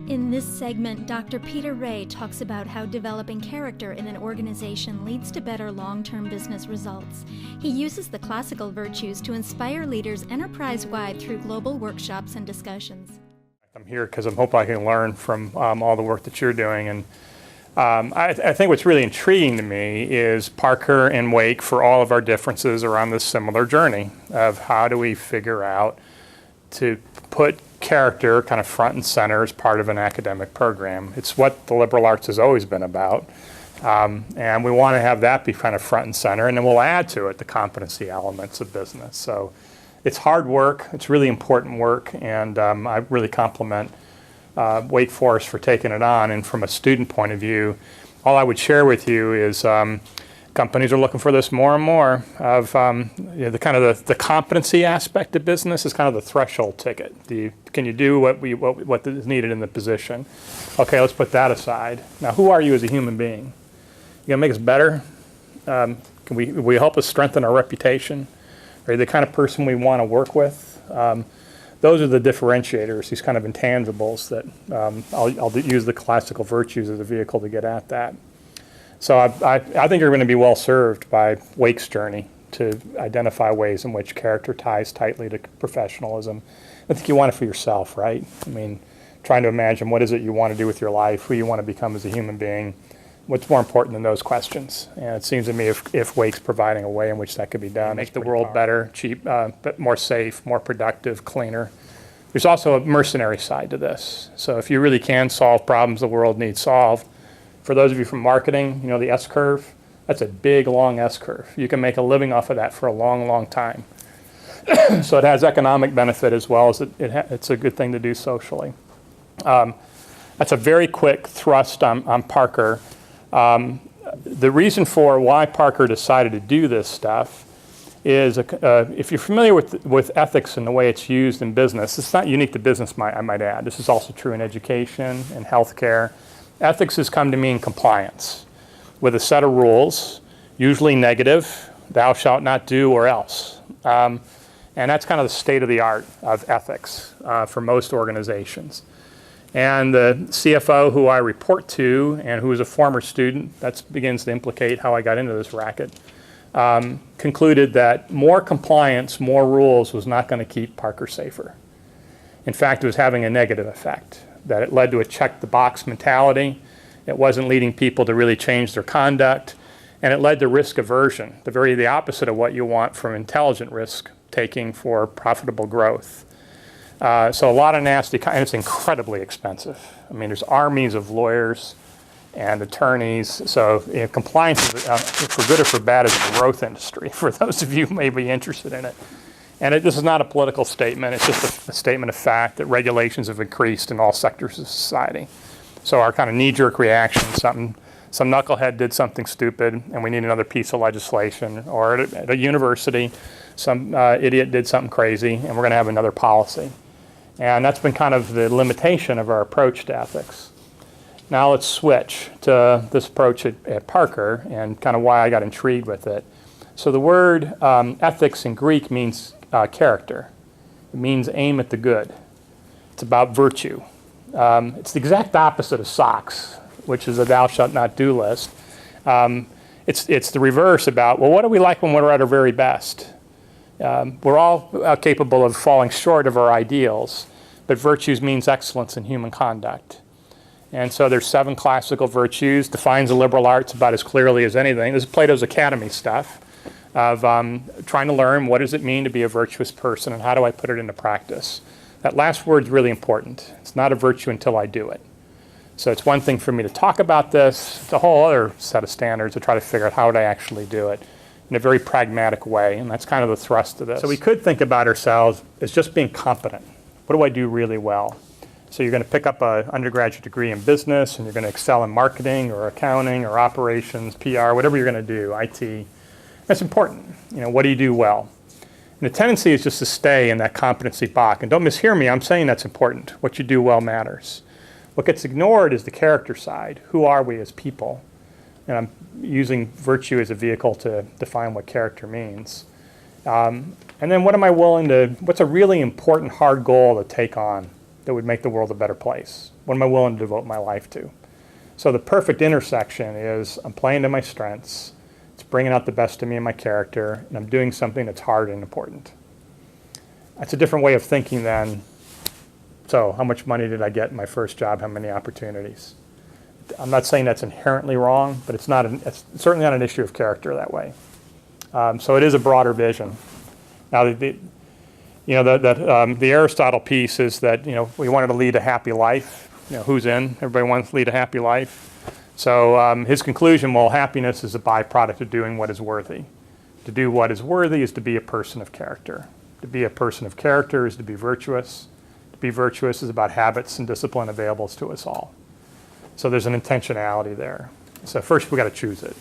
In this segment, Dr. Peter Ray talks about how developing character in an organization leads to better long-term business results. He uses the classical virtues to inspire leaders enterprise-wide through global workshops and discussions. I'm here because I hope I can learn from all the work that you're doing. And I think what's really intriguing to me is Parker and Wake, for all of our differences, are on this similar journey of how do we figure out to put character kind of front and center as part of an academic program. It's what the liberal arts has always been about. And we want to have that be kind of front and center, and then we'll add to it the competency elements of business. So it's hard work, it's really important work, and I really compliment Wake Forest for taking it on. And from a student point of view, all I would share with you is companies are looking for this more and more of the kind of the competency aspect of business is kind of the threshold ticket. Can you do what is needed in the position? Okay, let's put that aside. Now, who are you as a human being? You gonna make us better? Will you help us strengthen our reputation? Are you the kind of person we want to work with? Those are the differentiators, these kind of intangibles that I'll use the classical virtues as a vehicle to get at that. So I think you're going to be well served by Wake's journey to identify ways in which character ties tightly to professionalism. I think you want it for yourself, right? I mean, trying to imagine what is it you want to do with your life, who you want to become as a human being, what's more important than those questions? And it seems to me if Wake's providing a way in which that could be done, make the world better, cheap, but more safe, more productive, cleaner. There's also a mercenary side to this. So if you really can solve problems the world needs solved, for those of you from marketing, you know the S-curve, that's a big, long S-curve. You can make a living off of that for a long, long time. So it has economic benefit as well as it's a good thing to do socially. That's a very quick thrust on Parker. The reason for why Parker decided to do this stuff is if you're familiar with ethics and the way it's used in business, it's not unique to business, I might add. This is also true in education and healthcare. Ethics has come to mean compliance with a set of rules, usually negative, thou shalt not do or else. And that's kind of the state of the art of ethics for most organizations. And the CFO who I report to and who is a former student, that begins to implicate how I got into this racket, concluded that more compliance, more rules was not going to keep Parker safer. In fact, it was having a negative effect, that it led to a check-the-box mentality. It wasn't leading people to really change their conduct, and it led to risk aversion, the opposite of what you want from intelligent risk taking for profitable growth. So a lot of nasty, and it's incredibly expensive. I mean, there's armies of lawyers and attorneys. So compliance, is, for good or for bad, is a growth industry for those of you who may be interested in it. And this is not a political statement. It's just a statement of fact that regulations have increased in all sectors of society. So our kind of knee-jerk reaction, some knucklehead did something stupid and we need another piece of legislation, or at a university, some idiot did something crazy and we're going to have another policy. And that's been kind of the limitation of our approach to ethics. Now let's switch to this approach at Parker and kind of why I got intrigued with it. So the word ethics in Greek means character. It means aim at the good. It's about virtue. It's the exact opposite of SOX, which is a thou shalt not do list. It's the reverse about, well, what do we like when we're at our very best? We're all capable of falling short of our ideals, but virtues means excellence in human conduct. And so there's 7 classical virtues, defines the liberal arts about as clearly as anything. This is Plato's Academy stuff of trying to learn what does it mean to be a virtuous person and how do I put it into practice. That last word is really important. It's not a virtue until I do it. So it's one thing for me to talk about this. It's a whole other set of standards to try to figure out how would I actually do it in a very pragmatic way, and that's kind of the thrust of this. So we could think about ourselves as just being competent. What do I do really well? So you're going to pick up an undergraduate degree in business, and you're going to excel in marketing or accounting or operations, PR, whatever you're going to do, IT. That's important. You know, what do you do well? And the tendency is just to stay in that competency box. And don't mishear me, I'm saying that's important. What you do well matters. What gets ignored is the character side. Who are we as people? And I'm using virtue as a vehicle to define what character means. And then what am I willing to, what's a really important hard goal to take on that would make the world a better place? What am I willing to devote my life to? So the perfect intersection is I'm playing to my strengths, it's bringing out the best of me and my character, and I'm doing something that's hard and important. That's a different way of thinking than, so how much money did I get in my first job, how many opportunities? I'm not saying that's inherently wrong, but it's certainly not an issue of character that way. So it is a broader vision. Now, the Aristotle piece is that, we wanted to lead a happy life. Who's in? Everybody wants to lead a happy life. So his conclusion, well, happiness is a byproduct of doing what is worthy. To do what is worthy is to be a person of character. To be a person of character is to be virtuous. To be virtuous is about habits and discipline available to us all. So there's an intentionality there. So first, we've got to choose it.